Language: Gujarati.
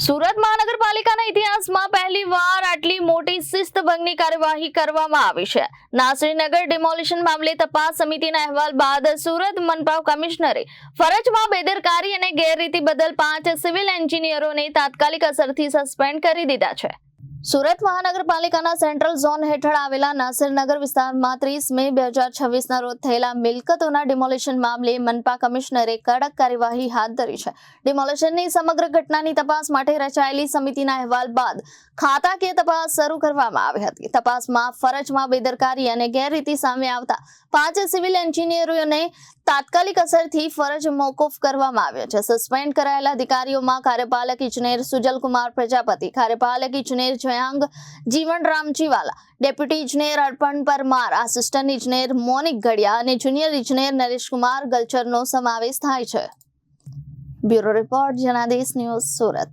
સુરત મહાનગરપાલિકાના ઇતિહાસમાં પહેલીવાર આટલી મોટી શિસ્તભંગની કાર્યવાહી કરવામાં આવી છે। નાસરીનગર ડિમોલિશન મામલે તપાસ સમિતિના અહેવાલ બાદ સુરત મનપા કમિશનરે ફરજમાં બેદરકારી અને ગેરરીતિ બદલ 5 સિવિલ એન્જિનિયરોને તાત્કાલિક અસરથી સસ્પેન્ડ કરી દીધા છે। સુરત મહાનગરપાલિકાના સેન્ટ્રલ ઝોન હેઠળ આવેલા નાસરીનગર વિસ્તારમાં 30 મે 2026ના રોજ થયેલા મિલકતોના ડિમોલિશન મામલે મનપા કમિશનરે કડક કાર્યવાહી હાથ ધરી છે। ડિમોલિશનની સમગ્ર ઘટનાની તપાસ માટે રચાયેલી સમિતિના અહેવાલ બાદ ખાતાકીય તપાસ શરૂ કરવામાં આવી હતી। તપાસમાં ફરજમાં બેદરકારી અને ગેરરીતિ સામે આવતા 5 સિવિલ એન્જિનિયરોને તાત્કાલિક અસરથી ફરજ મોકૂફ કરવામાં આવ્યા છે। સસ્પેન્ડ કરાયેલા અધિકારીઓમાં કાર્યપાલક ઇજનેર સુજલકુમાર પ્રજાપતિ, કાર્યપાલક ઇજનેર જयांग जीवन रामजीवाला, डेप्यूटी इंजीनियर अर्पण परमार, आसिस्टंट इंजीनियर मोनिक गढ़िया અને જુનિયર इंजीनियर नरेश कुमार गलचरનો સમાવેશ થાય છે। Bureau report Janadesh news Surat.